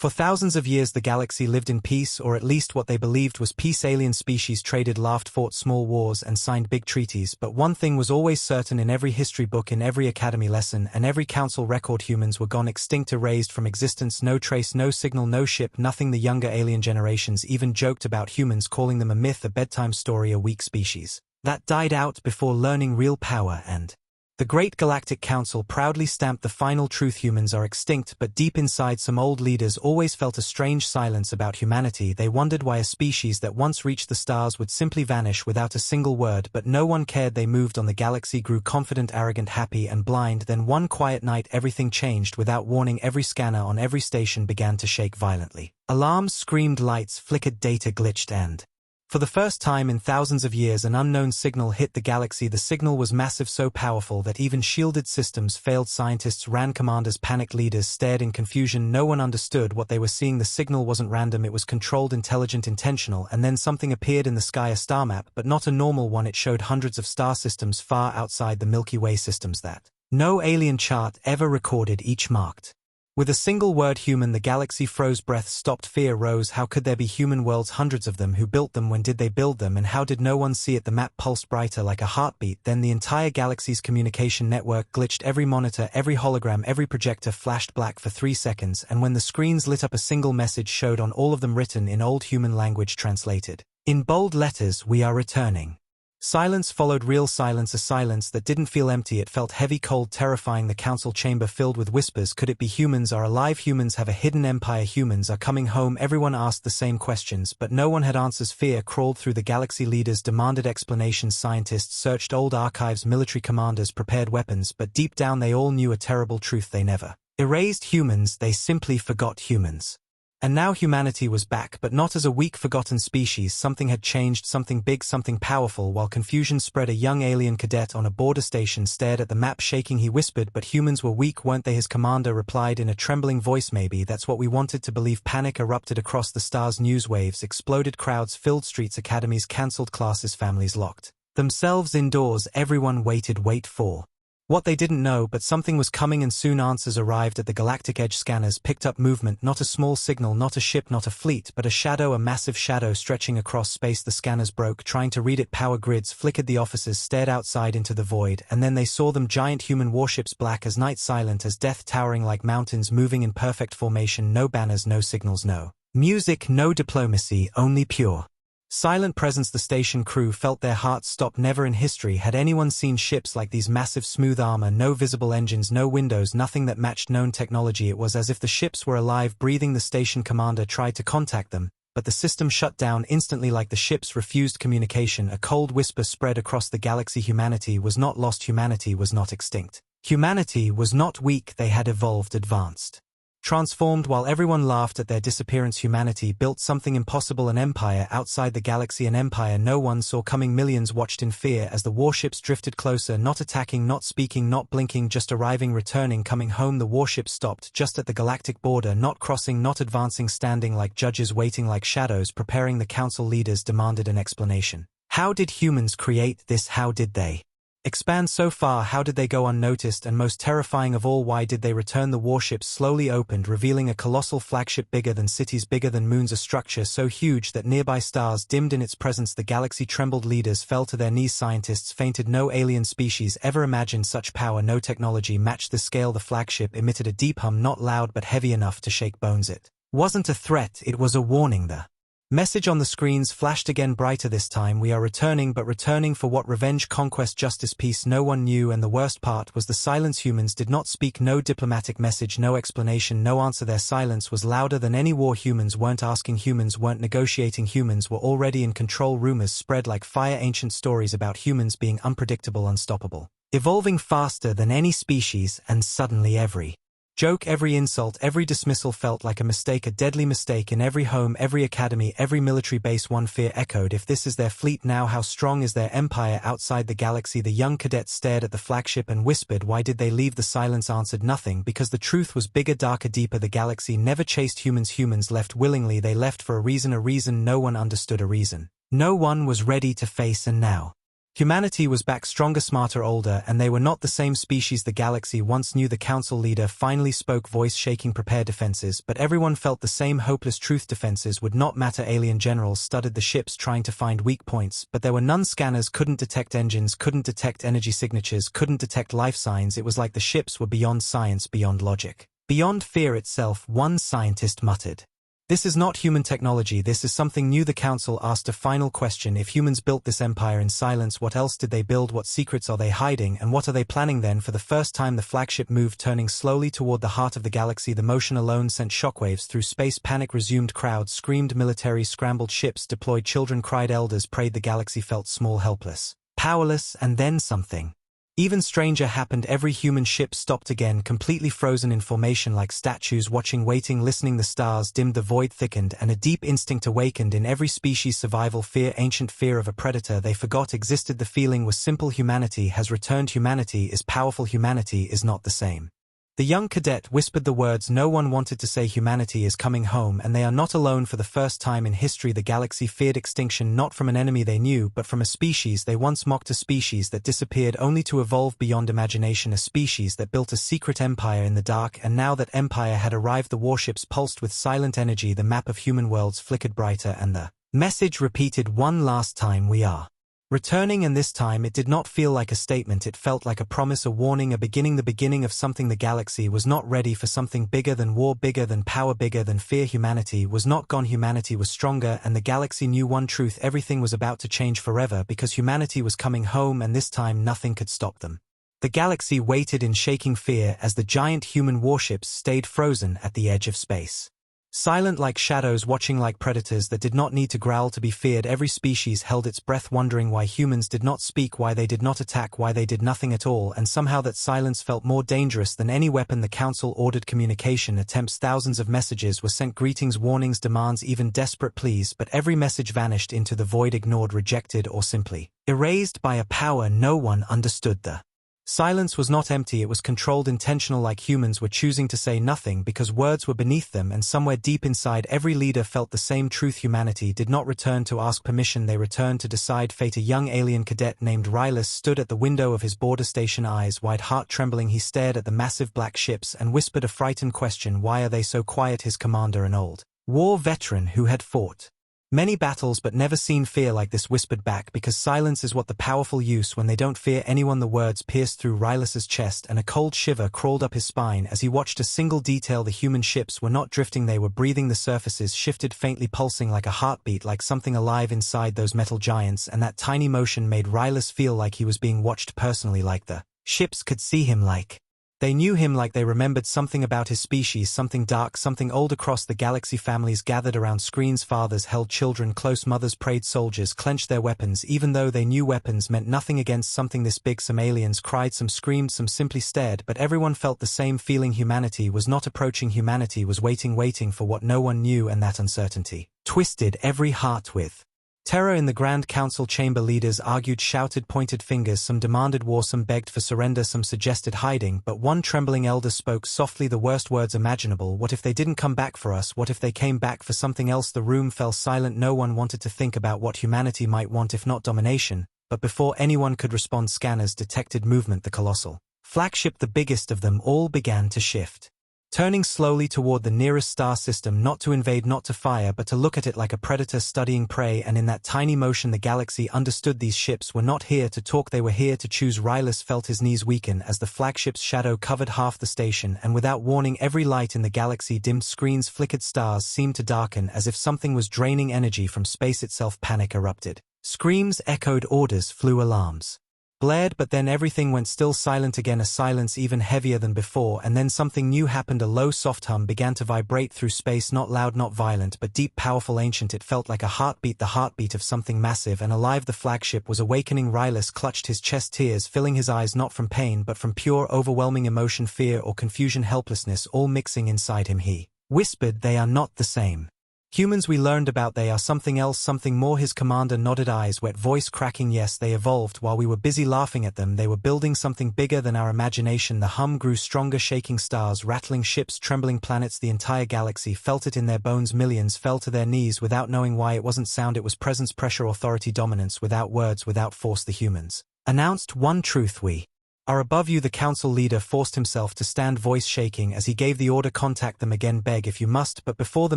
For thousands of years the galaxy lived in peace, or at least what they believed was peace. Alien species traded, laughed, fought small wars, and signed big treaties. But one thing was always certain in every history book, in every academy lesson, and every council record: humans were gone, extinct, erased from existence. No trace, no signal, no ship, nothing. The younger alien generations even joked about humans, calling them a myth, a bedtime story, a weak species that died out before learning real power. And the Great Galactic Council proudly stamped the final truth: humans are extinct. But deep inside, some old leaders always felt a strange silence about humanity. They wondered why a species that once reached the stars would simply vanish without a single word. But no one cared. They moved on. The galaxy grew confident, arrogant, happy, and blind. Then one quiet night everything changed without warning. Every scanner on every station began to shake violently. Alarms screamed, lights flickered, data glitched, and for the first time in thousands of years, an unknown signal hit the galaxy. The signal was massive, so powerful that even shielded systems failed. Scientists ran, commanders panicked, leaders stared in confusion. No one understood what they were seeing. The signal wasn't random, it was controlled, intelligent, intentional. And then something appeared in the sky, a star map, but not a normal one. It showed hundreds of star systems far outside the Milky Way, systems that no alien chart ever recorded, each marked with a single word: human. The galaxy froze, breath stopped, fear rose. How could there be human worlds, hundreds of them? Who built them? When did they build them? And how did no one see it? The map pulsed brighter like a heartbeat. Then the entire galaxy's communication network glitched. Every monitor, every hologram, every projector flashed black for 3 seconds, and when the screens lit up, a single message showed on all of them, written in old human language, translated in bold letters: "We are returning." Silence followed, real silence, a silence that didn't feel empty. It felt heavy, cold, terrifying. The council chamber filled with whispers. Could it be? Humans are alive. Humans have a hidden empire. Humans are coming home. Everyone asked the same questions, but no one had answers. Fear crawled through the galaxy. Leaders demanded explanations. Scientists searched old archives. Military commanders prepared weapons, but deep down they all knew a terrible truth: they never erased humans, they simply forgot humans. And now humanity was back, but not as a weak, forgotten species. Something had changed, something big, something powerful. While confusion spread, a young alien cadet on a border station stared at the map, shaking. He whispered, "But humans were weak, weren't they?" His commander replied in a trembling voice, "Maybe that's what we wanted to believe." Panic erupted across the stars. News waves exploded. Crowds filled streets. Academies cancelled classes. Families locked themselves indoors. Everyone wait for what they didn't know, but something was coming, and soon answers arrived. At the galactic edge, scanners picked up movement. Not a small signal, not a ship, not a fleet, but a shadow, a massive shadow stretching across space. The scanners broke, trying to read it. Power grids flickered. The officers stared outside into the void, and then they saw them: giant human warships, black as night, silent as death, towering like mountains, moving in perfect formation. No banners, no signals, no music, no diplomacy, only pure silent presence. The station crew felt their hearts stop. Never in history had anyone seen ships like these: massive, smooth armor, no visible engines, no windows, nothing that matched known technology. It was as if the ships were alive, breathing. The station commander tried to contact them, but the system shut down instantly, like the ships refused communication. A cold whisper spread across the galaxy: humanity was not lost, humanity was not extinct. Humanity was not weak, they had evolved, advanced, transformed. While everyone laughed at their disappearance, humanity built something impossible: an empire outside the galaxy, an empire no one saw coming. Millions watched in fear as the warships drifted closer, not attacking, not speaking, not blinking, just arriving, returning, coming home. The warships stopped just at the galactic border, not crossing, not advancing, standing like judges, waiting like shadows, preparing. The council leaders demanded an explanation. How did humans create this? How did they expand so far? How did they go unnoticed? And most terrifying of all, why did they return? The warships slowly opened, revealing a colossal flagship, bigger than cities, bigger than moons, a structure so huge that nearby stars dimmed in its presence. The galaxy trembled. Leaders fell to their knees. Scientists fainted. No alien species ever imagined such power. No technology matched the scale. The flagship emitted a deep hum, not loud but heavy enough to shake bones. It wasn't a threat, it was a warning. The message on the screens flashed again, brighter this time: "We are returning, but returning for what? Revenge, conquest, justice, peace?" No one knew, and the worst part was the silence. Humans did not speak. No diplomatic message, no explanation, no answer. Their silence was louder than any war. Humans weren't asking, humans weren't negotiating, humans were already in control. Rumors spread like fire, ancient stories about humans being unpredictable, unstoppable, evolving faster than any species, and suddenly every joke, every insult, every dismissal felt like a mistake, a deadly mistake. In every home, every academy, every military base, one fear echoed: if this is their fleet now, how strong is their empire outside the galaxy? The young cadet stared at the flagship and whispered, "Why did they leave?" The silence answered nothing, because the truth was bigger, darker, deeper. The galaxy never chased humans. Humans left willingly. They left for a reason no one understood, a reason no one was ready to face. And now Humanity was back, stronger, smarter, older, and they were not the same species the galaxy once knew. The council leader finally spoke, voice shaking. Prepare defenses, but everyone felt the same hopeless truth. Defenses would not matter. Alien generals studied the ships trying to find weak points, but there were none. Scanners couldn't detect engines, couldn't detect energy signatures, couldn't detect life signs. It was like the ships were beyond science, beyond logic, beyond fear itself. One scientist muttered, "This is not human technology, this is something new." The council asked a final question. If humans built this empire in silence, what else did they build? What secrets are they hiding, and what are they planning? Then for the first time the flagship moved, turning slowly toward the heart of the galaxy. The motion alone sent shockwaves through space. Panic resumed. Crowds screamed, military scrambled, ships deployed, children cried, elders prayed. The galaxy felt small, helpless, powerless, and then something even stranger happened. Every human ship stopped again, completely frozen in formation like statues, watching, waiting, listening. The stars dimmed, the void thickened, and a deep instinct awakened in every species. Survival fear, ancient fear of a predator they forgot existed. The feeling was simple: humanity has returned. Humanity is powerful. Humanity is not the same. The young cadet whispered the words no one wanted to say. Humanity is coming home, and they are not alone. For the first time in history, the galaxy feared extinction, not from an enemy they knew, but from a species they once mocked, a species that disappeared only to evolve beyond imagination, a species that built a secret empire in the dark. And now that empire had arrived, the warships pulsed with silent energy. The map of human worlds flickered brighter, and the message repeated one last time: we are returning. And this time it did not feel like a statement, it felt like a promise, a warning, a beginning, the beginning of something. The galaxy was not ready for something bigger than war, bigger than power, bigger than fear. Humanity was not gone, humanity was stronger, and the galaxy knew one truth: everything was about to change forever, because humanity was coming home, and this time nothing could stop them. The galaxy waited in shaking fear as the giant human warships stayed frozen at the edge of space. Silent like shadows, watching like predators that did not need to growl to be feared. Every species held its breath, wondering why humans did not speak, why they did not attack, why they did nothing at all, and somehow that silence felt more dangerous than any weapon. The council ordered communication attempts. Thousands of messages were sent, greetings, warnings, demands, even desperate pleas, but every message vanished into the void, ignored, rejected, or simply erased by a power no one understood. The silence was not empty, it was controlled, intentional, like humans were choosing to say nothing because words were beneath them, and somewhere deep inside every leader felt the same truth: humanity did not return to ask permission, they returned to decide fate. A young alien cadet named Rylus stood at the window of his border station, eyes wide, heart trembling. He stared at the massive black ships and whispered a frightened question: why are they so quiet? His commander, an old war veteran who had fought many battles but never seen fear like this, whispered back, because silence is what the powerful use when they don't fear anyone. The words pierced through Rylus's chest, and a cold shiver crawled up his spine as he watched a single detail: the human ships were not drifting, they were breathing. The surfaces shifted faintly, pulsing like a heartbeat, like something alive inside those metal giants, and that tiny motion made Rylus feel like he was being watched personally, like the ships could see him, like they knew him, like they remembered something about his species, something dark, something old. Across the galaxy, families gathered around screens, fathers held children close, mothers prayed, soldiers clenched their weapons, even though they knew weapons meant nothing against something this big. Some aliens cried, some screamed, some simply stared, but everyone felt the same feeling: humanity was not approaching, humanity was waiting, waiting for what no one knew, and that uncertainty twisted every heart with terror. In the Grand Council chamber, leaders argued, shouted, pointed fingers. Some demanded war, some begged for surrender, some suggested hiding, but one trembling elder spoke softly the worst words imaginable: what if they didn't come back for us? What if they came back for something else? The room fell silent. No one wanted to think about what humanity might want, if not domination. But before anyone could respond, scanners detected movement. The colossal flagship, the biggest of them all, began to shift, turning slowly toward the nearest star system, not to invade, not to fire, but to look at it like a predator studying prey. And in that tiny motion the galaxy understood these ships were not here to talk, they were here to choose. Rylus felt his knees weaken as the flagship's shadow covered half the station, and without warning every light in the galaxy dimmed, screens flickered, stars seemed to darken as if something was draining energy from space itself. Panic erupted. Screams echoed, orders flew, alarms blared, but then everything went still, silent again, a silence even heavier than before. And then something new happened. A low soft hum began to vibrate through space, not loud, not violent, but deep, powerful, ancient. It felt like a heartbeat, the heartbeat of something massive and alive. The flagship was awakening. Rylus clutched his chest, tears filling his eyes, not from pain but from pure, overwhelming emotion, fear or confusion, helplessness all mixing inside him. He whispered, they are not the same. Humans we learned about, they are something else, something more. His commander nodded, eyes wet, voice cracking. Yes, they evolved while we were busy laughing at them. They were building something bigger than our imagination. The hum grew stronger, shaking stars, rattling ships, trembling planets. The entire galaxy felt it in their bones. Millions fell to their knees without knowing why. It wasn't sound, it was presence, pressure, authority, dominance. Without words, without force, the humans announced one truth: we are above you. The council leader forced himself to stand, voice shaking as he gave the order, contact them again, beg if you must. But before the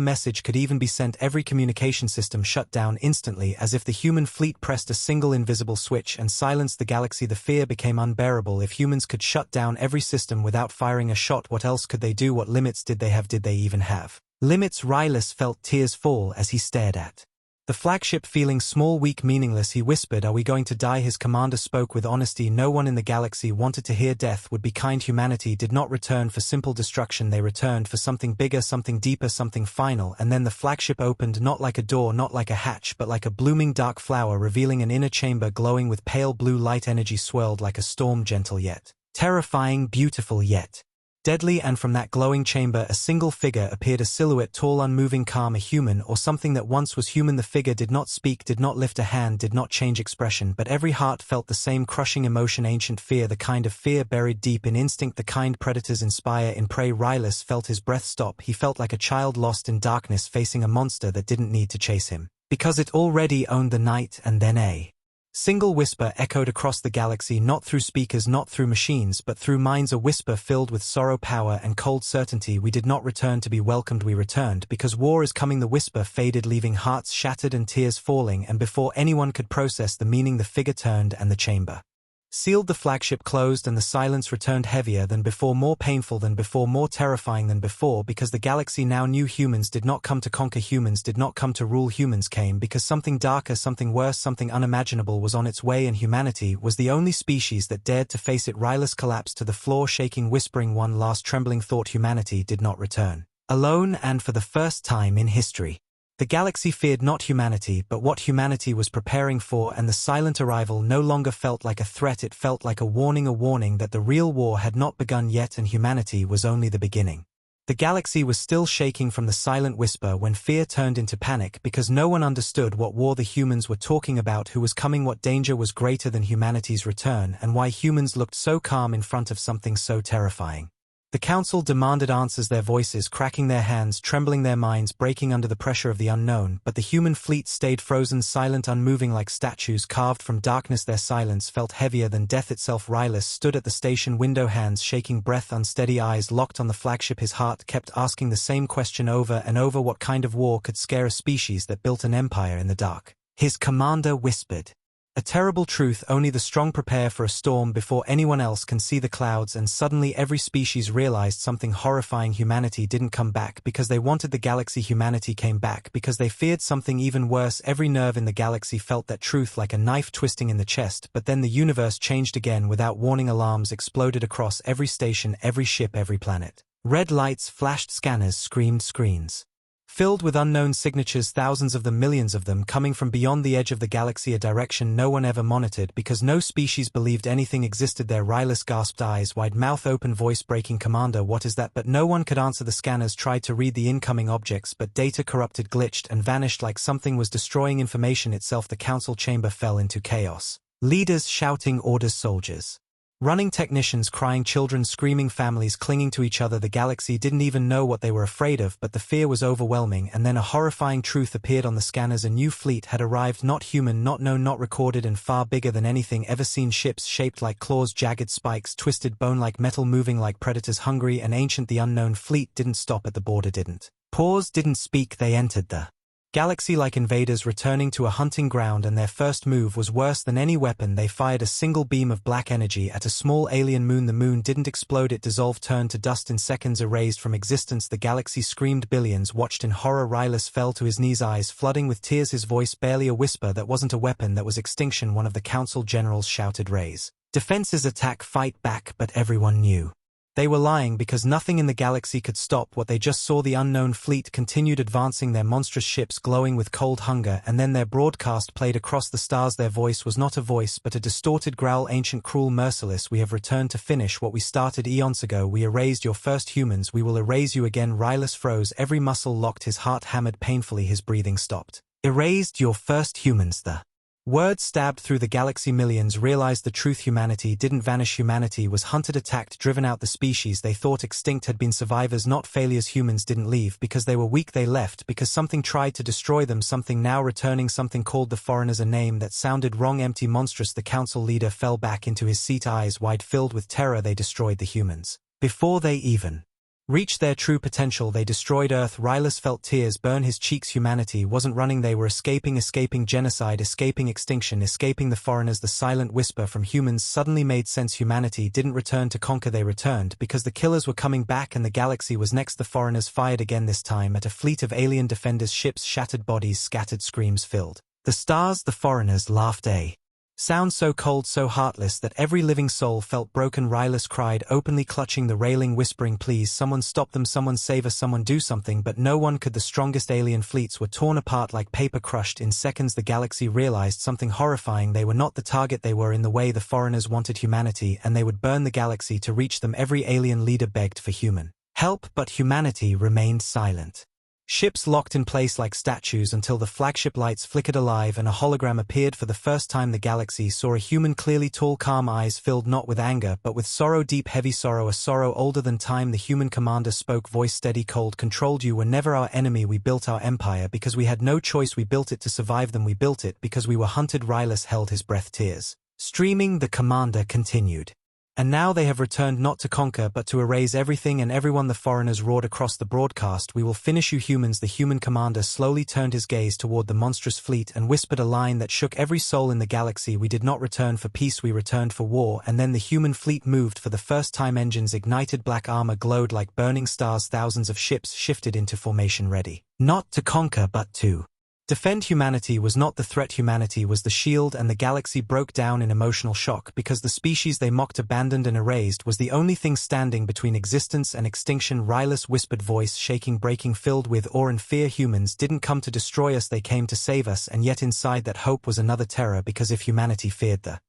message could even be sent, every communication system shut down instantly, as if the human fleet pressed a single invisible switch and silenced the galaxy. The fear became unbearable. If humans could shut down every system without firing a shot, what else could they do? What limits did they have? Did they even have limits? Rylus felt tears fall as he stared at the flagship, feeling small, weak, meaningless. He whispered, "Are we going to die?" His commander spoke with honesty. No one in the galaxy wanted to hear death would be kind. Humanity did not return for simple destruction. They returned for something bigger, something deeper, something final. And then the flagship opened, not like a door, not like a hatch, but like a blooming dark flower, revealing an inner chamber glowing with pale blue light. Energy swirled like a storm, gentle yet terrifying, beautiful yet deadly. And from that glowing chamber a single figure appeared, a silhouette, tall, unmoving, calm, a human, or something that once was human. The figure did not speak, did not lift a hand, did not change expression, but every heart felt the same crushing emotion, ancient fear, the kind of fear buried deep in instinct, the kind predators inspire in prey. Rylus felt his breath stop. He felt like a child lost in darkness, facing a monster that didn't need to chase him, because it already owned the night. And then a single whisper echoed across the galaxy, not through speakers, not through machines, but through minds, a whisper filled with sorrow, power, and cold certainty. We did not return to be welcomed, we returned because war is coming. The whisper faded, leaving hearts shattered and tears falling, and before anyone could process the meaning, the figure turned and the chamber sealed. The flagship closed and the silence returned, heavier than before, more painful than before, more terrifying than before, because the galaxy now knew humans did not come to conquer, humans did not come to rule, humans came because something darker, something worse, something unimaginable was on its way, and humanity was the only species that dared to face it. Rylus collapsed to the floor, shaking, whispering one last trembling thought: humanity did not return alone. And for the first time in history, the galaxy feared not humanity, but what humanity was preparing for, and the silent arrival no longer felt like a threat, it felt like a warning that the real war had not begun yet and humanity was only the beginning. The galaxy was still shaking from the silent whisper when fear turned into panic, because no one understood what war the humans were talking about, who was coming, what danger was greater than humanity's return, and why humans looked so calm in front of something so terrifying. The council demanded answers, their voices cracking, their hands trembling, their minds breaking under the pressure of the unknown, but the human fleet stayed frozen, silent, unmoving, like statues carved from darkness. Their silence felt heavier than death itself. Rylus stood at the station window, hands shaking, breath unsteady, eyes locked on the flagship. His heart kept asking the same question over and over: what kind of war could scare a species that built an empire in the dark? His commander whispered, "A terrible truth, only the strong prepare for a storm before anyone else can see the clouds." And suddenly every species realized something horrifying: humanity didn't come back because they wanted the galaxy, humanity came back because they feared something even worse. Every nerve in the galaxy felt that truth like a knife twisting in the chest. But then the universe changed again without warning. Alarms exploded across every station, every ship, every planet. Red lights flashed, scanners screamed, screens filled with unknown signatures, thousands of them, millions of them, coming from beyond the edge of the galaxy, a direction no one ever monitored because no species believed anything existed there. Rylus gasped, eyes wide, mouth open, voice breaking, "Commander, what is that?" But no one could answer. The scanners tried to read the incoming objects, but data corrupted, glitched, and vanished like something was destroying information itself. The council chamber fell into chaos. Leaders shouting orders, soldiers running, technicians crying, children screaming, families clinging to each other. The galaxy didn't even know what they were afraid of, but the fear was overwhelming. And then a horrifying truth appeared on the scanners: a new fleet had arrived, not human, not known, not recorded, and far bigger than anything ever seen. Ships shaped like claws, jagged spikes, twisted bone like metal, moving like predators, hungry and ancient. The unknown fleet didn't stop at the border, didn't pause, didn't speak. They entered the galaxy like invaders returning to a hunting ground, and their first move was worse than any weapon. They fired a single beam of black energy at a small alien moon. The moon didn't explode, it dissolved, turned to dust in seconds, erased from existence. The galaxy screamed, billions watched in horror. Rylus fell to his knees, eyes flooding with tears, his voice barely a whisper. That wasn't a weapon, that was extinction. One of the council generals shouted, "Raise defenses, attack, fight back," but everyone knew They were lying because nothing in the galaxy could stop what they just saw. The unknown fleet continued advancing, their monstrous ships glowing with cold hunger, and then their broadcast played across the stars. Their voice was not a voice but a distorted growl. Ancient, cruel, merciless, we have returned to finish what we started eons ago. We erased your first humans, we will erase you again. Rylus froze, every muscle locked, his heart hammered painfully, his breathing stopped. Erased your first humans. The word stabbed through the galaxy. Millions realized the truth. Humanity didn't vanish. Humanity was hunted, attacked, driven out. The species they thought extinct had been survivors, not failures. Humans didn't leave because they were weak, they left because something tried to destroy them. Something now returning, something called the foreigners, a name that sounded wrong, empty, monstrous. The council leader fell back into his seat, eyes wide filled with terror. They destroyed the humans before they even reached their true potential. They destroyed Earth. Rylus felt tears burn his cheeks. Humanity wasn't running, they were escaping genocide, escaping extinction, escaping the foreigners. The silent whisper from humans suddenly made sense. Humanity didn't return to conquer, they returned because the killers were coming back and the galaxy was next. The foreigners fired again, this time at a fleet of alien defenders, ships, shattered bodies, scattered screams filled the stars. The foreigners laughed, a sound so cold, so heartless that every living soul felt broken. Rylus cried, openly clutching the railing, whispering, please, someone stop them, someone save us, someone do something. But no one could. The strongest alien fleets were torn apart like paper, crushed in seconds. The galaxy realized something horrifying. They were not the target, they were in the way. The foreigners wanted humanity, and they would burn the galaxy to reach them. Every alien leader begged for human help, but humanity remained silent. Ships locked in place like statues until the flagship lights flickered alive and a hologram appeared. For the first time the galaxy saw a human clearly, tall, calm, eyes filled not with anger but with sorrow, deep, heavy sorrow, a sorrow older than time. The human commander spoke, voice steady, cold, controlled. You were never our enemy. We built our empire because we had no choice. We built it to survive them. We built it because we were hunted. Rylus held his breath, tears streaming. The commander continued. And now they have returned, not to conquer but to erase everything and everyone. The foreigners roared across the broadcast, we will finish you humans. The human commander slowly turned his gaze toward the monstrous fleet and whispered a line that shook every soul in the galaxy. We did not return for peace, we returned for war. And then the human fleet moved for the first time. Engines ignited, black armor glowed like burning stars. Thousands of ships shifted into formation, ready not to conquer but to defend. Humanity was not the threat, humanity was the shield, and the galaxy broke down in emotional shock because the species they mocked, abandoned and erased was the only thing standing between existence and extinction. Rylus whispered, voice shaking, breaking, filled with awe and fear. Humans didn't come to destroy us, they came to save us, and yet inside that hope was another terror, because if humanity feared the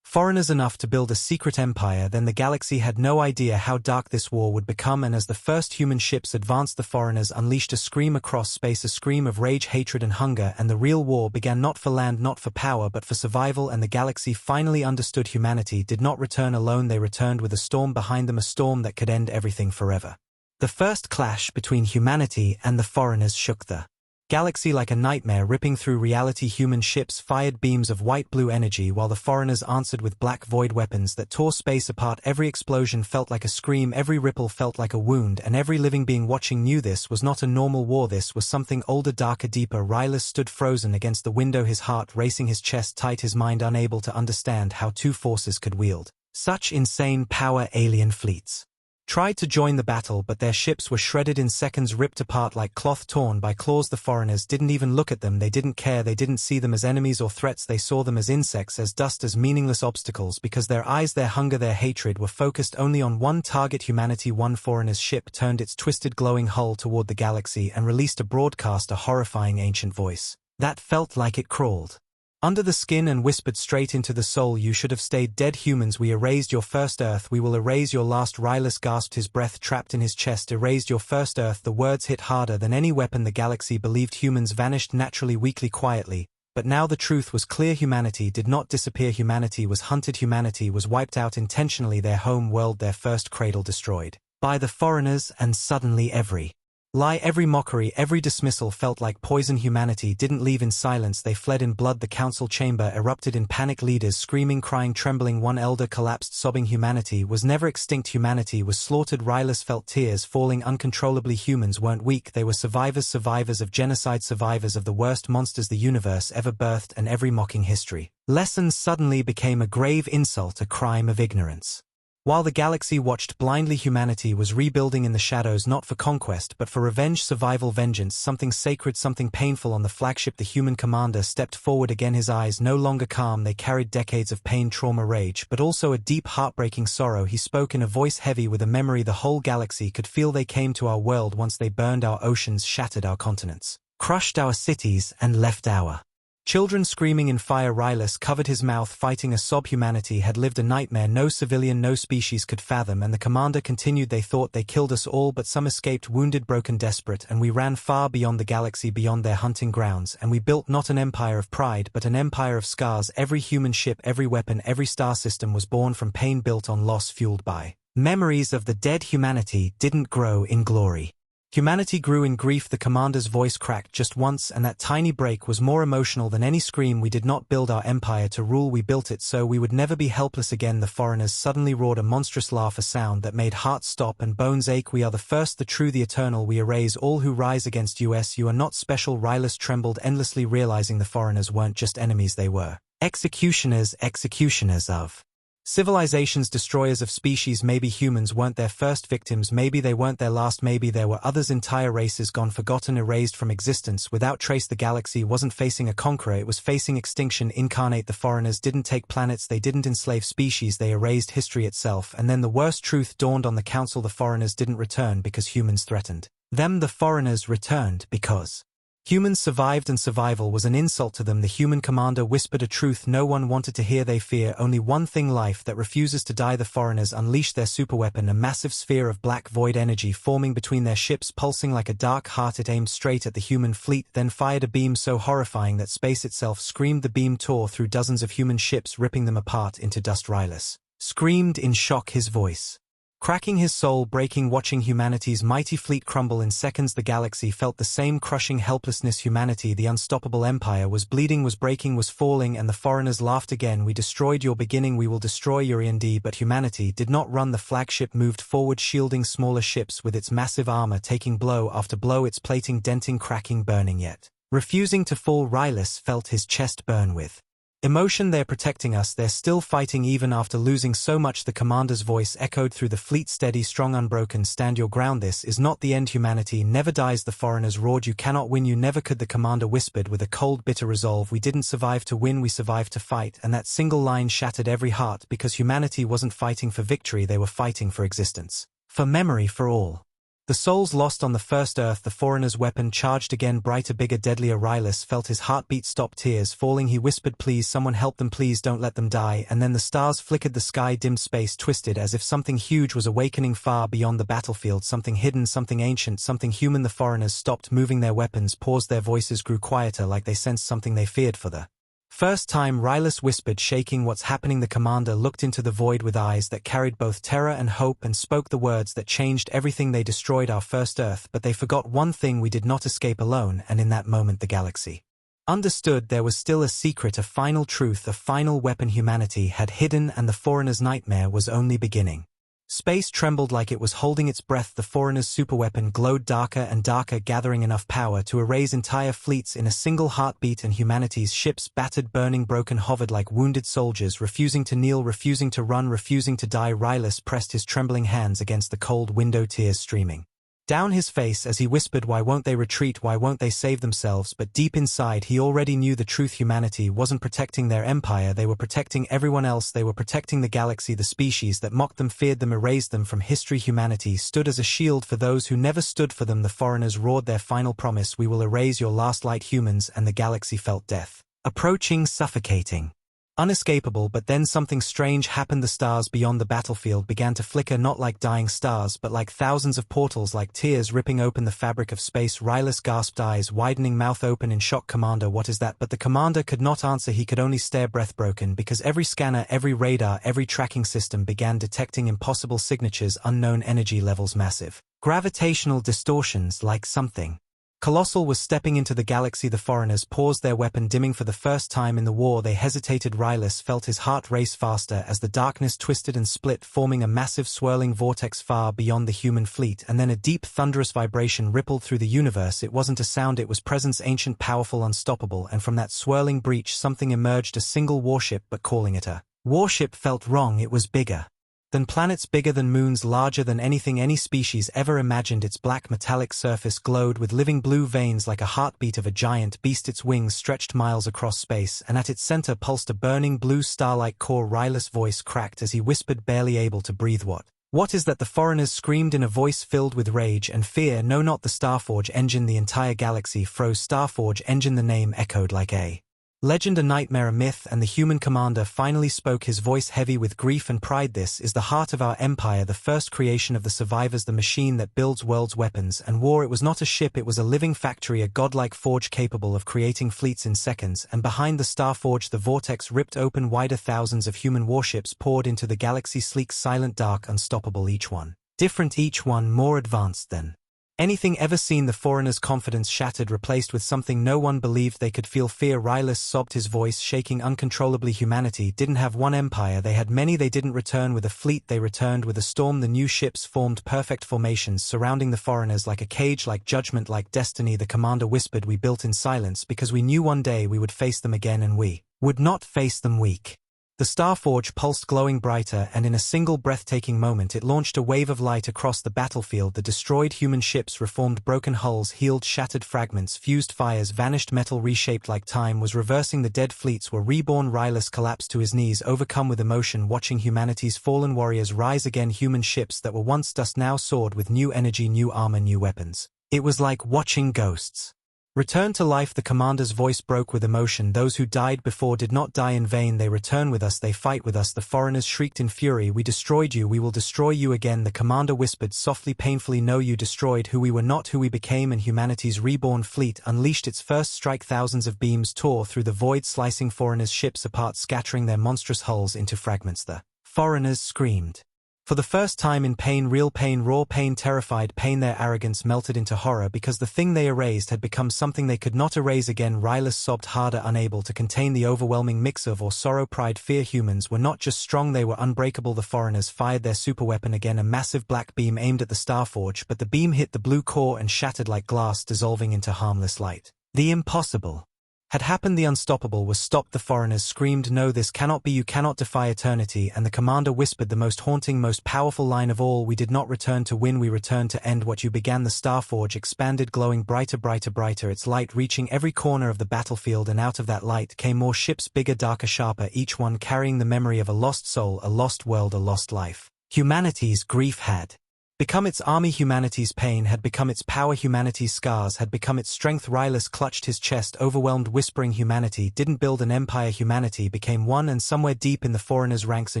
foreigners enough to build a secret empire, then the galaxy had no idea how dark this war would become. And as the first human ships advanced, the foreigners unleashed a scream across space, a scream of rage, hatred and hunger, and the real war began, not for land, not for power, but for survival. And the galaxy finally understood humanity did not return alone, they returned with a storm behind them, a storm that could end everything forever. The first clash between humanity and the foreigners shook the galaxy like a nightmare, ripping through reality. Human ships fired beams of white-blue energy while the foreigners answered with black void weapons that tore space apart. Every explosion felt like a scream, every ripple felt like a wound, and every living being watching knew this was not a normal war, this was something older, darker, deeper. Rylus stood frozen against the window, his heart racing, his chest tight, his mind unable to understand how two forces could wield such insane power. Alien fleets tried to join the battle, but their ships were shredded in seconds, ripped apart like cloth torn by claws. The foreigners didn't even look at them, they didn't care, they didn't see them as enemies or threats, they saw them as insects, as dust, as meaningless obstacles, because their eyes, their hunger, their hatred were focused only on one target, humanity. One foreigner's ship turned its twisted glowing hull toward the galaxy and released a broadcast, a horrifying ancient voice that felt like it crawled under the skin and whispered straight into the soul, you should have stayed dead. Humans, we erased your first Earth, we will erase your last. Rylus gasped, his breath trapped in his chest. Erased your first Earth. The words hit harder than any weapon. The galaxy believed humans vanished naturally, weakly, quietly. But now the truth was clear, humanity did not disappear, humanity was hunted, humanity was wiped out intentionally, their home world, their first cradle destroyed by the foreigners. And suddenly every lie, every mockery, every dismissal felt like poison. Humanity didn't leave in silence, they fled in blood. The council chamber erupted in panic, leaders screaming, crying, trembling. One elder collapsed, sobbing. Humanity was never extinct, humanity was slaughtered. Rylus felt tears falling uncontrollably. Humans weren't weak, they were survivors, survivors of genocide, survivors of the worst monsters the universe ever birthed, and every mocking history lesson suddenly became a grave insult, a crime of ignorance. While the galaxy watched blindly, humanity was rebuilding in the shadows, not for conquest but for revenge, survival, vengeance, something sacred, something painful. On the flagship, the human commander stepped forward again, his eyes no longer calm. They carried decades of pain, trauma, rage, but also a deep, heartbreaking sorrow. He spoke in a voice heavy with a memory the whole galaxy could feel. They came to our world once, they burned our oceans, shattered our continents, crushed our cities, and left our children screaming in fire. Rylus covered his mouth, fighting a sob. Humanity had lived a nightmare no civilian, no species could fathom, and the commander continued. They thought they killed us all, but some escaped, wounded, broken, desperate, and we ran far beyond the galaxy, beyond their hunting grounds, and we built not an empire of pride, but an empire of scars. Every human ship, every weapon, every star system was born from pain, built on loss, fueled by memories of the dead. Humanity didn't grow in glory. Humanity grew in grief. The commander's voice cracked just once, and that tiny break was more emotional than any scream. We did not build our empire to rule, we built it so we would never be helpless again. The foreigners suddenly roared, a monstrous laugh, a sound that made hearts stop and bones ache. We are the first, the true, the eternal. We erase all who rise against us. You are not special. Rylus trembled endlessly, realizing the foreigners weren't just enemies, they were executioners, executioners of civilizations, destroyers of species. Maybe humans weren't their first victims, maybe they weren't their last, maybe there were others, entire races gone, forgotten, erased from existence without trace. The galaxy wasn't facing a conqueror, it was facing extinction incarnate. The foreigners didn't take planets, they didn't enslave species, they erased history itself. And then the worst truth dawned on the council: the foreigners didn't return because humans threatened them, the foreigners returned because humans survived, and survival was an insult to them. The human commander whispered a truth no one wanted to hear. They fear only one thing, life that refuses to die. The foreigners unleashed their superweapon, a massive sphere of black void energy forming between their ships, pulsing like a dark heart. It aimed straight at the human fleet, then fired a beam so horrifying that space itself screamed. The beam tore through dozens of human ships, ripping them apart into dust. Rylus screamed in shock, his voice cracking, his soul breaking, watching humanity's mighty fleet crumble in seconds. The galaxy felt the same crushing helplessness. Humanity, the unstoppable empire, was bleeding, was breaking, was falling, and the foreigners laughed again. We destroyed your beginning, we will destroy your end. But humanity did not run. The flagship moved forward, shielding smaller ships with its massive armor, taking blow after blow, its plating denting, cracking, burning, yet refusing to fall. Rylus felt his chest burn with emotion. They're protecting us, they're still fighting even after losing so much. The commander's voice echoed through the fleet, steady, strong, unbroken. Stand your ground, this is not the end. Humanity never dies. The foreigners roared, you cannot win, you never could. The commander whispered with a cold, bitter resolve, we didn't survive to win, we survived to fight. And that single line shattered every heart, because humanity wasn't fighting for victory, they were fighting for existence, for memory, for all the souls lost on the first Earth. The foreigner's weapon charged again, brighter, bigger, deadlier. Rylus felt his heartbeat stop, tears falling. He whispered, please, someone help them, please don't let them die. And then the stars flickered, the sky dimmed, space twisted, as if something huge was awakening far beyond the battlefield, something hidden, something ancient, something human. The foreigners stopped moving their weapons, paused, their voices grew quieter, like they sensed something they feared for the first time. Rylus whispered, shaking, what's happening? The commander looked into the void with eyes that carried both terror and hope, and spoke the words that changed everything. They destroyed our first Earth, but they forgot one thing: we did not escape alone. And in that moment the galaxy understood there was still a secret, a final truth, a final weapon humanity had hidden, and the foreigner's nightmare was only beginning. Space trembled like it was holding its breath. The foreigner's superweapon glowed darker and darker, gathering enough power to erase entire fleets in a single heartbeat, and humanity's ships, battered, burning, broken, hovered like wounded soldiers, refusing to kneel, refusing to run, refusing to die. Rylus pressed his trembling hands against the cold window, tears streaming down his face as he whispered, why won't they retreat, why won't they save themselves? But deep inside he already knew the truth: humanity wasn't protecting their empire, they were protecting everyone else. They were protecting the galaxy, the species that mocked them, feared them, erased them from history. Humanity stood as a shield for those who never stood for them. The foreigners roared their final promise, we will erase your last light, humans. And the galaxy felt death approaching, suffocating, unescapable. But then something strange happened. The stars beyond the battlefield began to flicker, not like dying stars, but like thousands of portals, like tears ripping open the fabric of space. Rylus gasped, eyes widening, mouth open in shock. Commander, what is that? But the commander could not answer, he could only stare, breath broken, because every scanner, every radar, every tracking system began detecting impossible signatures, unknown energy levels, massive gravitational distortions, like something colossal was stepping into the galaxy. The foreigners paused, their weapon dimming for the first time in the war. They hesitated. Rylus felt his heart race faster as the darkness twisted and split, forming a massive swirling vortex far beyond the human fleet. And then a deep, thunderous vibration rippled through the universe. It wasn't a sound, it was presence, ancient, powerful, unstoppable. And from that swirling breach something emerged, a single warship, but calling it a warship felt wrong. It was bigger Than planets, bigger than moons, larger than anything any species ever imagined. Its black metallic surface glowed with living blue veins like a heartbeat of a giant beast. Its wings stretched miles across space, and at its center pulsed a burning blue star-like core. Rylus' voice cracked as he whispered, barely able to breathe. What is that? The foreigners screamed in a voice filled with rage and fear. No, not the Starforge engine. The entire galaxy froze. Starforge engine. The name echoed like a legend, a nightmare, a myth, and the human commander finally spoke, his voice heavy with grief and pride. This is the heart of our empire, the first creation of the survivors, the machine that builds worlds, weapons, and war. It was not a ship, it was a living factory, a godlike forge capable of creating fleets in seconds, and behind the Starforge the vortex ripped open wider. Thousands of human warships poured into the galaxy, sleek, silent, dark, unstoppable, each one different, each one more advanced than anything ever seen. The foreigners' confidence shattered, replaced with something no one believed. They could feel fear. Rylus sobbed, his voice shaking uncontrollably. Humanity didn't have one empire, they had many. They didn't return with a fleet, they returned with a storm. The new ships formed perfect formations, surrounding the foreigners like a cage, like judgment, like destiny. The commander whispered, we built in silence because we knew one day we would face them again, and we would not face them weak. The Starforge pulsed, glowing brighter, and in a single breathtaking moment it launched a wave of light across the battlefield. The destroyed human ships reformed, broken hulls healed, shattered fragments fused, fires vanished, metal reshaped like time was reversing. The dead fleets were reborn. Rylus collapsed to his knees, overcome with emotion, watching humanity's fallen warriors rise again. Human ships that were once dust now soared with new energy, new armor, new weapons. It was like watching ghosts return to life. The commander's voice broke with emotion. Those who died before did not die in vain. They return with us, they fight with us. The foreigners shrieked in fury, we destroyed you, we will destroy you again. The commander whispered softly, painfully, no, you destroyed who we were, not who we became. And humanity's reborn fleet unleashed its first strike. Thousands of beams tore through the void, slicing foreigners' ships apart, scattering their monstrous hulls into fragments. The foreigners screamed. For the first time in pain, real pain, raw pain, terrified pain. Their arrogance melted into horror because the thing they erased had become something they could not erase again. Rylus sobbed harder, unable to contain the overwhelming mix of sorrow, pride, fear. Humans were not just strong, they were unbreakable. The foreigners fired their superweapon again, a massive black beam aimed at the Starforge, but the beam hit the blue core and shattered like glass, dissolving into harmless light. The impossible had happened. The unstoppable was stopped. The foreigners screamed, no, this cannot be, you cannot defy eternity. And the commander whispered the most haunting, most powerful line of all, we did not return to win, we returned to end what you began. The Starforge expanded, glowing brighter, brighter, brighter, its light reaching every corner of the battlefield, and out of that light came more ships, bigger, darker, sharper, each one carrying the memory of a lost soul, a lost world, a lost life. Humanity's grief had become its army, humanity's pain had become its power, humanity's scars had become its strength. Rylus clutched his chest, overwhelmed, whispering, humanity didn't build an empire, humanity became one. And somewhere deep in the foreigners' ranks a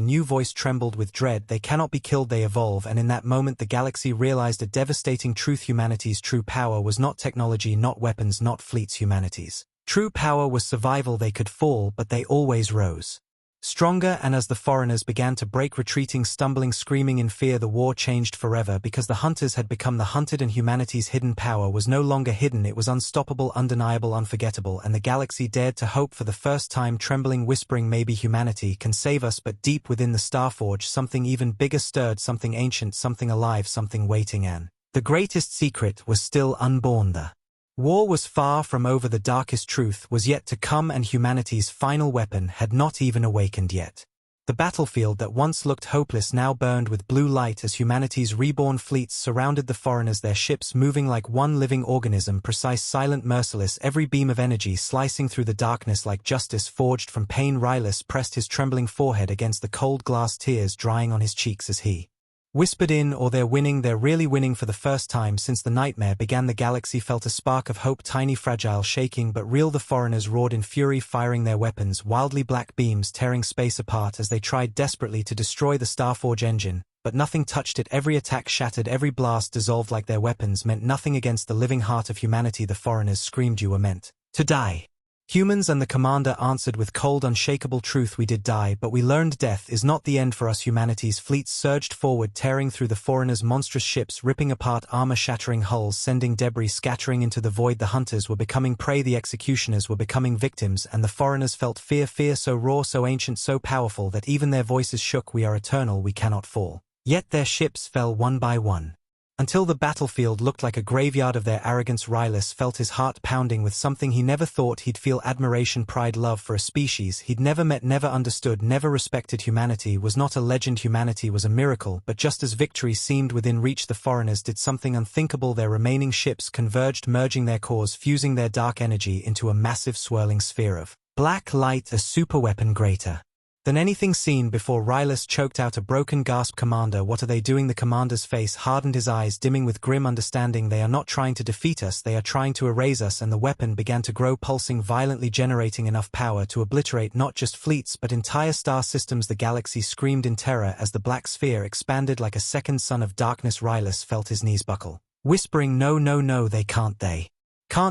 new voice trembled with dread, they cannot be killed, they evolve. And in that moment the galaxy realized a devastating truth, humanity's true power was not technology, not weapons, not fleets. Humanity's true power was survival. They could fall, but they always rose stronger. And as the foreigners began to break, retreating, stumbling, screaming in fear, the war changed forever, because the hunters had become the hunted, and humanity's hidden power was no longer hidden, it was unstoppable, undeniable, unforgettable. And the galaxy dared to hope for the first time, trembling, whispering, maybe humanity can save us. But deep within the Starforge something even bigger stirred, something ancient, something alive, something waiting, and the greatest secret was still unborn. The war was far from over, the darkest truth was yet to come, and humanity's final weapon had not even awakened yet. The battlefield that once looked hopeless now burned with blue light as humanity's reborn fleets surrounded the foreigners, their ships moving like one living organism, precise, silent, merciless, every beam of energy slicing through the darkness like justice forged from pain. Rylus pressed his trembling forehead against the cold glass, tears drying on his cheeks as he whispered in, or they're winning, they're really winning. For the first time since the nightmare began, the galaxy felt a spark of hope, tiny, fragile, shaking, but real. The foreigners roared in fury, firing their weapons, wildly, black beams tearing space apart as they tried desperately to destroy the Starforge engine, but nothing touched it. Every attack shattered, every blast dissolved like their weapons meant nothing against the living heart of humanity. The foreigners screamed, you were meant to die. Humans, and the commander answered with cold, unshakable truth, we did die, but we learned death is not the end for us. Humanity's fleets surged forward, tearing through the foreigners' monstrous ships, ripping apart armor, shattering hulls, sending debris scattering into the void. The hunters were becoming prey, the executioners were becoming victims, and the foreigners felt fear, fear so raw, so ancient, so powerful that even their voices shook. We are eternal, we cannot fall. Yet their ships fell one by one. Until the battlefield looked like a graveyard of their arrogance. Rylus felt his heart pounding with something he never thought he'd feel: admiration, pride, love for a species he'd never met, never understood, never respected. Humanity was not a legend, humanity was a miracle, but just as victory seemed within reach, the foreigners did something unthinkable. Their remaining ships converged, merging their cores, fusing their dark energy into a massive swirling sphere of black light, a superweapon greater than anything seen before. Rylus choked out a broken gasp. "Commander, what are they doing?" The commander's face hardened, his eyes dimming with grim understanding. "They are not trying to defeat us, they are trying to erase us." And the weapon began to grow, pulsing violently, generating enough power to obliterate not just fleets but entire star systems. The galaxy screamed in terror as the black sphere expanded like a second son of darkness. Rylus felt his knees buckle, whispering, "No, no, no, they can't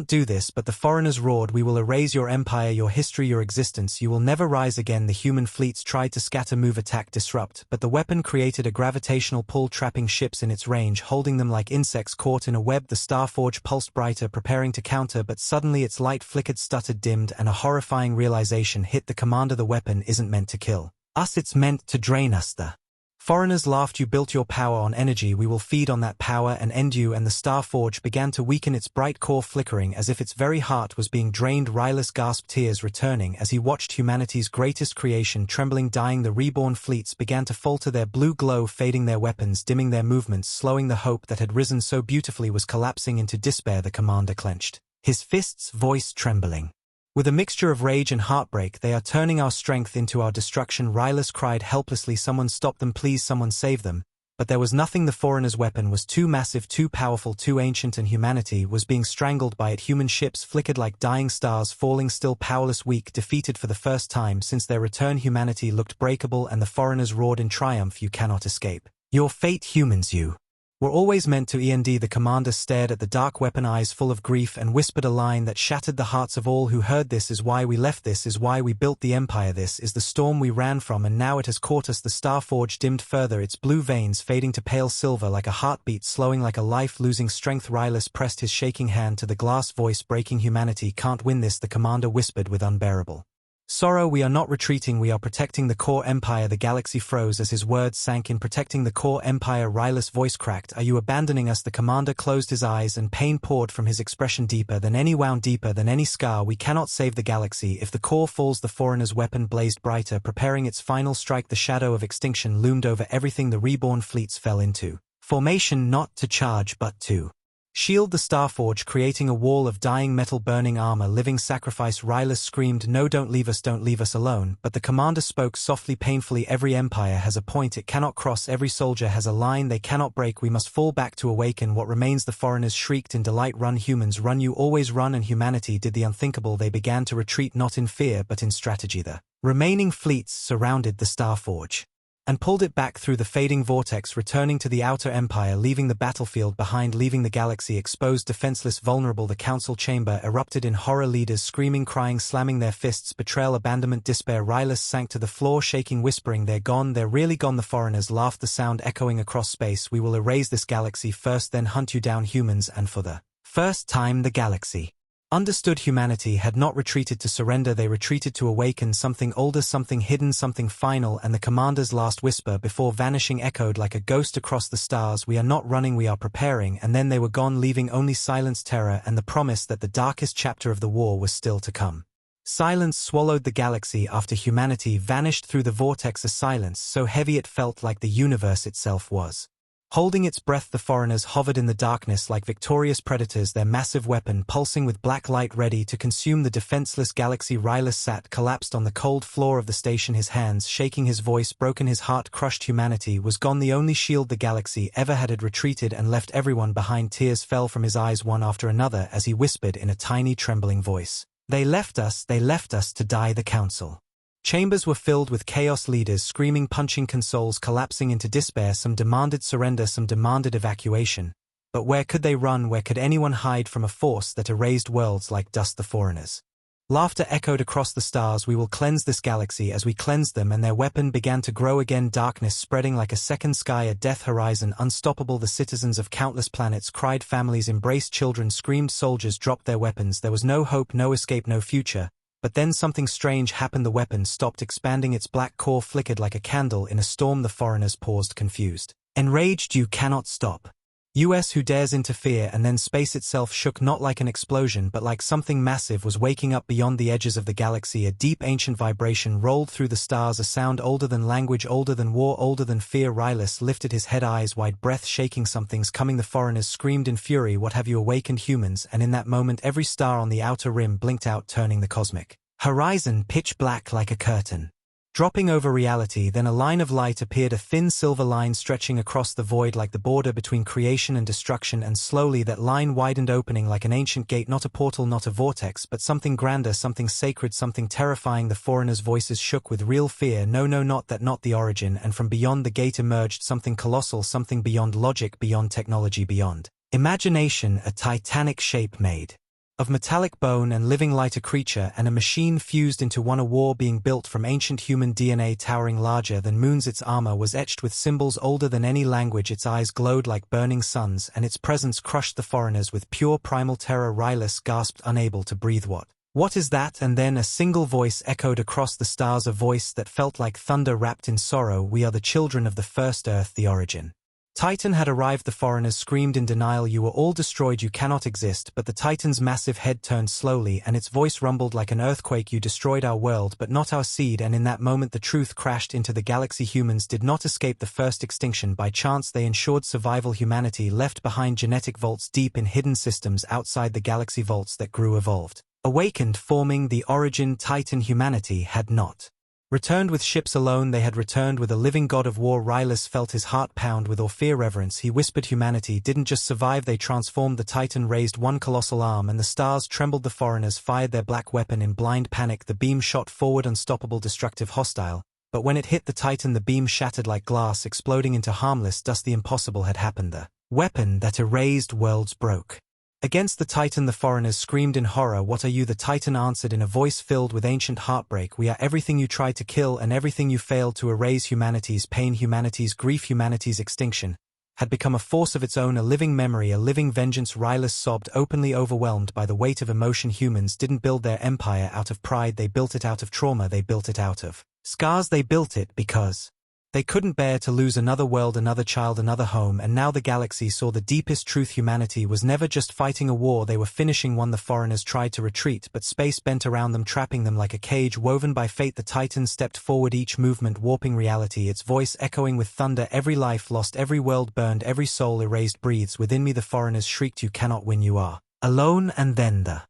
do this." But the foreigners roared, "We will erase your empire, your history, your existence. You will never rise again." The human fleets tried to scatter, move, attack, disrupt, but the weapon created a gravitational pull, trapping ships in its range, holding them like insects caught in a web. The Starforge pulsed brighter, preparing to counter, but suddenly its light flickered, stuttered, dimmed, and a horrifying realization hit the commander. The weapon isn't meant to kill us, it's meant to drain us. The foreigners laughed. "You built your power on energy, we will feed on that power and end you." And the Starforge began to weaken, its bright core flickering as if its very heart was being drained. Rylus gasped, tears returning as he watched humanity's greatest creation trembling, dying. The reborn fleets began to falter, their blue glow fading, their weapons dimming, their movements slowing. The hope that had risen so beautifully was collapsing into despair. The commander clenched his fists, voice trembling with a mixture of rage and heartbreak. "They are turning our strength into our destruction." Rylus cried helplessly, "Someone stop them, please, someone save them." But there was nothing. The foreigners' weapon was too massive, too powerful, too ancient, and humanity was being strangled by it. Human ships flickered like dying stars, falling, still powerless, weak, defeated for the first time since their return. Humanity looked breakable, and the foreigners roared in triumph, "You cannot escape your fate, humans, you were always meant to end." The commander stared at the dark weapon, eyes full of grief, and whispered a line that shattered the hearts of all who heard. "This is why we left, this is why we built the empire, this is the storm we ran from, and now it has caught us." The Starforge dimmed further, its blue veins fading to pale silver, like a heartbeat slowing, like a life losing strength. Rylus pressed his shaking hand to the glass, voice breaking, "Humanity can't win this," the commander whispered with unbearable sorrow. "We are not retreating, we are protecting the core empire." The galaxy froze as his words sank in. "Protecting the core empire?" Rylus' voice cracked. "Are you abandoning us?" The commander closed his eyes and pain poured from his expression, deeper than any wound, deeper than any scar. "We cannot save the galaxy if the core falls." The foreigner's weapon blazed brighter, preparing its final strike. The shadow of extinction loomed over everything. The reborn fleets fell into formation, not to charge but to shield the Starforge, creating a wall of dying metal, burning armor, living sacrifice. Rylus screamed, "No, don't leave us alone." But the commander spoke softly, painfully, "Every empire has a point it cannot cross, every soldier has a line they cannot break. We must fall back to awaken what remains." The foreigners shrieked in delight, "Run, humans, run, you always run." And humanity did the unthinkable. They began to retreat, not in fear but in strategy. The remaining fleets surrounded the Starforge and pulled it back through the fading vortex, returning to the outer empire, leaving the battlefield behind, leaving the galaxy exposed, defenseless, vulnerable. The council chamber erupted in horror, leaders screaming, crying, slamming their fists, betrayal, abandonment, despair. Rylus sank to the floor, shaking, whispering, "They're gone, they're really gone." The foreigners laughed, the sound echoing across space. "We will erase this galaxy first, then hunt you down, humans." And for the first time, the galaxy understood. Humanity had not retreated to surrender, they retreated to awaken. Something older, something hidden, something final. And the commander's last whisper before vanishing echoed like a ghost across the stars, "We are not running, we are preparing." And then they were gone, leaving only silence, terror, and the promise that the darkest chapter of the war was still to come. Silence swallowed the galaxy after humanity vanished through the vortex, a silence so heavy it felt like the universe itself was holding its breath. The foreigners hovered in the darkness like victorious predators, their massive weapon pulsing with black light, ready to consume the defenseless galaxy. Rylus sat collapsed on the cold floor of the station, his hands shaking, his voice broken, his heart crushed. Humanity was gone, the only shield the galaxy ever had retreated and left everyone behind. Tears fell from his eyes one after another as he whispered in a tiny, trembling voice, they left us to die." The council chambers were filled with chaos, leaders screaming, punching consoles, collapsing into despair. Some demanded surrender, some demanded evacuation. But where could they run? Where could anyone hide from a force that erased worlds like dust? The foreigners' laughter echoed across the stars. "We will cleanse this galaxy as we cleansed them." And their weapon began to grow again, darkness spreading like a second sky, a death horizon unstoppable. The citizens of countless planets cried, families embraced, children screamed, soldiers dropped their weapons. There was no hope, no escape, no future. But then something strange happened. The weapon stopped expanding, its black core flickered like a candle in a storm. The foreigners paused, confused. Enraged, "You cannot stop US who dares interfere, and then space itself shook not like an explosion but like something massive was waking up beyond the edges of the galaxy. A deep ancient vibration rolled through the stars, a sound older than language, older than war, older than fear. Rylus lifted his head, eyes wide, breath shaking. Something's coming. The foreigners screamed in fury. What have you awakened, humans? And in that moment every star on the outer rim blinked out, turning the cosmic horizon pitch black like a curtain, dropping over reality. Then a line of light appeared, a thin silver line stretching across the void like the border between creation and destruction, and slowly that line widened, opening like an ancient gate, not a portal, not a vortex, but something grander, something sacred, something terrifying. The foreigners' voices shook with real fear. No, no, not that, not the origin. And from beyond the gate emerged something colossal, something beyond logic, beyond technology, beyond imagination, a titanic shape made of metallic bone and living light, a creature and a machine fused into one, a war being built from ancient human DNA, towering larger than moons. Its armor was etched with symbols older than any language, its eyes glowed like burning suns, and its presence crushed the foreigners with pure primal terror. Rylus gasped, unable to breathe. What is that? And then a single voice echoed across the stars, a voice that felt like thunder wrapped in sorrow. We are the children of the first Earth, the origin Titan had arrived. The foreigners screamed in denial. You were all destroyed, you cannot exist. But the Titan's massive head turned slowly, and its voice rumbled like an earthquake. You destroyed our world, but not our seed. And in that moment the truth crashed into the galaxy. Humans did not escape the first extinction by chance. They ensured survival. Humanity left behind genetic vaults deep in hidden systems outside the galaxy, vaults that grew, evolved, awakened, forming the origin Titan. Humanity had not returned with ships alone, they had returned with a living god of war. Rylus felt his heart pound with fear reverence. He whispered, humanity didn't just survive, they transformed. The Titan raised one colossal arm and the stars trembled. The foreigners fired their black weapon in blind panic. The beam shot forward, unstoppable, destructive, hostile. But when it hit the Titan, the beam shattered like glass, exploding into harmless dust. The impossible had happened. The weapon that erased worlds broke against the Titan. The foreigners screamed in horror. What are you? The Titan answered in a voice filled with ancient heartbreak. We are everything you tried to kill and everything you failed to erase. Humanity's pain, humanity's grief, humanity's extinction had become a force of its own, a living memory, a living vengeance. Rylus sobbed, openly overwhelmed by the weight of emotion. Humans didn't build their empire out of pride, they built it out of trauma, they built it out of scars. They built it because they couldn't bear to lose another world, another child, another home. And now the galaxy saw the deepest truth. Humanity was never just fighting a war, they were finishing one. The foreigners tried to retreat, but space bent around them, trapping them like a cage woven by fate. The Titan stepped forward, each movement warping reality, its voice echoing with thunder. Every life lost, every world burned, every soul erased breathes within me. The foreigners shrieked, you cannot win, you are alone. And then the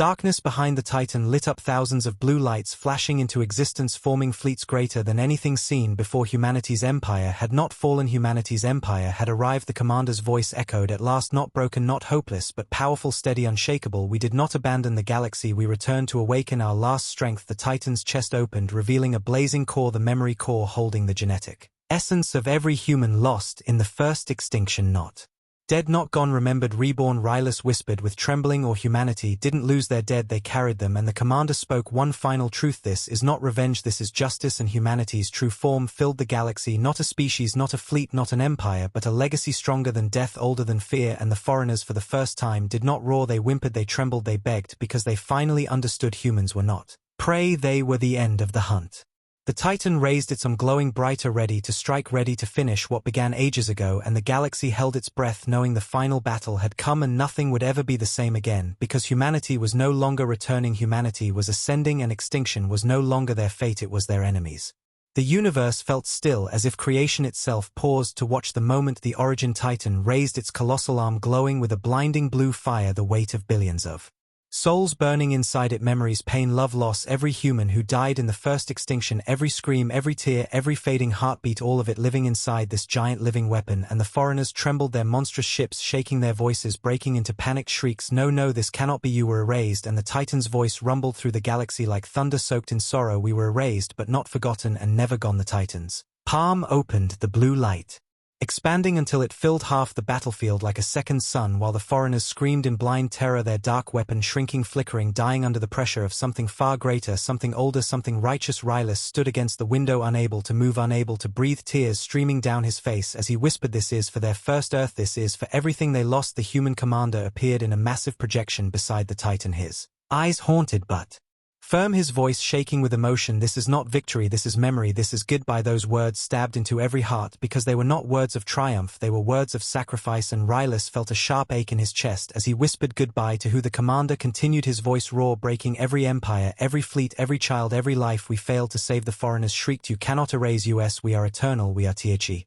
darkness behind the Titan lit up, thousands of blue lights flashing into existence, forming fleets greater than anything seen before. Humanity's empire had not fallen, humanity's empire had arrived. The commander's voice echoed, at last, not broken, not hopeless, but powerful, steady, unshakable. We did not abandon the galaxy, we returned to awaken our last strength. The Titan's chest opened, revealing a blazing core, the memory core holding the genetic essence of every human lost in the first extinction. Not dead, not gone, remembered, reborn. Rylus whispered with trembling, or humanity didn't lose their dead, they carried them. And the commander spoke one final truth, this is not revenge, this is justice. And humanity's true form filled the galaxy, not a species, not a fleet, not an empire, but a legacy stronger than death, older than fear. And the foreigners for the first time did not roar, they whimpered, they trembled, they begged, because they finally understood humans were not prey, they were the end of the hunt. The Titan raised its arm, glowing brighter, ready to strike, ready to finish what began ages ago. And the galaxy held its breath, knowing the final battle had come and nothing would ever be the same again, because humanity was no longer returning, humanity was ascending, and extinction was no longer their fate, it was their enemies. The universe felt still, as if creation itself paused to watch the moment the origin Titan raised its colossal arm, glowing with a blinding blue fire, the weight of billions of souls burning inside it, memories, pain, love, loss, every human who died in the first extinction, every scream, every tear, every fading heartbeat, all of it living inside this giant living weapon. And the foreigners trembled, their monstrous ships shaking, their voices breaking into panicked shrieks. No, no, this cannot be, you were erased. And the Titan's voice rumbled through the galaxy like thunder soaked in sorrow. We were erased, but not forgotten and never gone. The Titan's palm opened, the blue light expanding until it filled half the battlefield like a second sun, while the foreigners screamed in blind terror, their dark weapon shrinking, flickering, dying under the pressure of something far greater, something older, something righteous. Rylus stood against the window, unable to move, unable to breathe, tears streaming down his face as he whispered, this is for their first Earth, this is for everything they lost. The human commander appeared in a massive projection beside the Titan, his eyes haunted but Firm, his voice shaking with emotion. This is not victory, this is memory, this is goodbye. Those words stabbed into every heart because they were not words of triumph, they were words of sacrifice, and Rylus felt a sharp ache in his chest as he whispered goodbye to who the commander continued, his voice raw, breaking every empire, every fleet, every child, every life. We failed to save the foreigners, shrieked. You cannot erase us, we are eternal, we are THE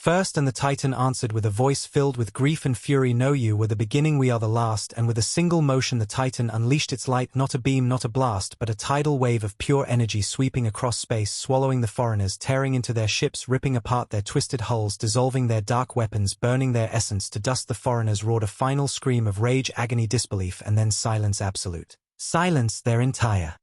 first. And the Titan answered with a voice filled with grief and fury, no, you were the beginning, we are the last. And with a single motion the Titan unleashed its light, not a beam, not a blast, but a tidal wave of pure energy sweeping across space, swallowing the foreigners, tearing into their ships, ripping apart their twisted hulls, dissolving their dark weapons, burning their essence to dust. The foreigners roared a final scream of rage, agony, disbelief, and then silence, absolute silence. Their entire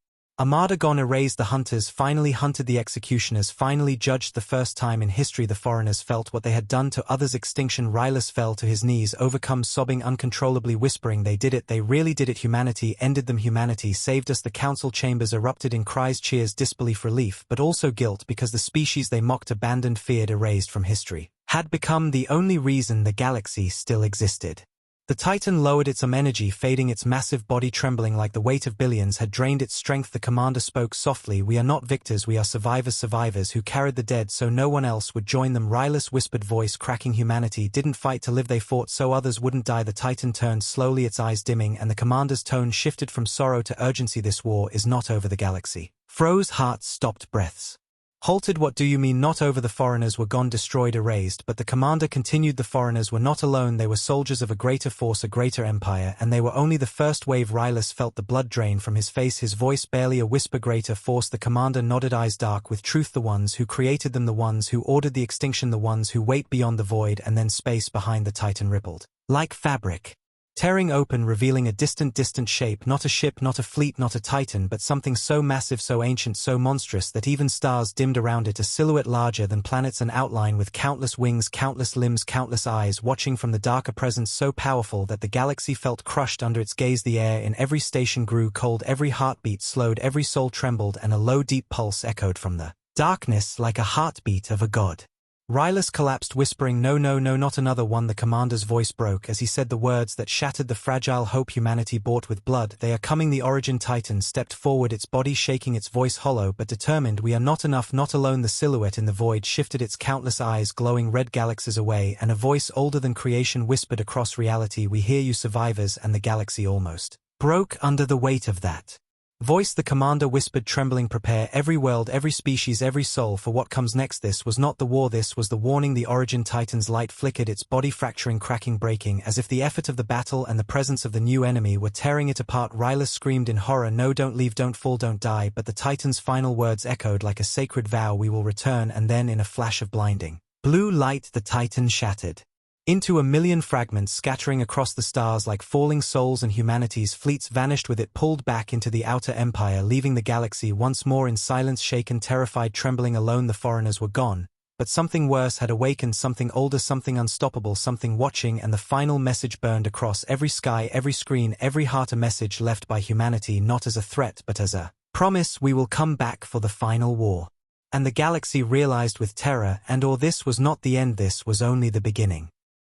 armada gone, erased. The hunters finally hunted the executioners, finally judged. The first time in history the foreigners felt what they had done to others. Extinction. Rylus fell to his knees, overcome, sobbing uncontrollably, whispering, they did it, they really did it, humanity ended them, humanity saved us. The council chambers erupted in cries, cheers, disbelief, relief, but also guilt, because the species they mocked, abandoned, feared, erased from history had become the only reason the galaxy still existed. The Titan lowered its energy, fading, its massive body trembling like the weight of billions had drained its strength. The commander spoke softly, we are not victors, we are survivors, survivors who carried the dead so no one else would join them. Rylus whispered, voice cracking, humanity didn't fight to live, they fought so others wouldn't die. The Titan turned slowly, its eyes dimming, and the commander's tone shifted from sorrow to urgency. This war is not over. The galaxy froze, hearts stopped, breaths halted. What do you mean not over? The foreigners were gone, destroyed, erased, but the commander continued, the foreigners were not alone, they were soldiers of a greater force, a greater empire, and they were only the first wave. Rylus felt the blood drain from his face, his voice barely a whisper, greater force. The commander nodded, eyes dark with truth, the ones who created them, the ones who ordered the extinction, the ones who wait beyond the void. And then space behind the Titan rippled like fabric, tearing open, revealing a distant shape, not a ship, not a fleet, not a Titan, but something so massive, so ancient, so monstrous that even stars dimmed around it, a silhouette larger than planets, an outline with countless wings, countless limbs, countless eyes watching from the dark, a presence so powerful that the galaxy felt crushed under its gaze. The air in every station grew cold, every heartbeat slowed, every soul trembled, and a low, deep pulse echoed from the darkness like a heartbeat of a god. Rylus collapsed, whispering, no, no, no, not another one. The commander's voice broke as he said the words that shattered the fragile hope humanity bought with blood. They are coming. The origin Titan stepped forward, its body shaking, its voice hollow but determined. We are not enough, not alone. The silhouette in the void shifted, its countless eyes glowing red galaxies away, and a voice older than creation whispered across reality, we hear you, survivors. And the galaxy almost broke under the weight of that voice. The commander whispered, trembling, prepare every world, every species, every soul for what comes next. This was not the war, this was the warning. The origin Titan's light flickered, its body fracturing, cracking, breaking, as if the effort of the battle and the presence of the new enemy were tearing it apart. Rylus screamed in horror, no, don't leave, don't fall, don't die. But the Titan's final words echoed like a sacred vow, we will return. And then in a flash of blinding blue light the Titan shattered into a million fragments, scattering across the stars like falling souls, and humanity's fleets vanished with it, pulled back into the outer empire, leaving the galaxy once more in silence, shaken, terrified, trembling. Alone the foreigners were gone, but something worse had awakened, something older, something unstoppable, something watching. And the final message burned across every sky, every screen, every heart, a message left by humanity not as a threat but as a promise, we will come back for the final war. And the galaxy realized with terror, and or this was not the end, this was only the beginning.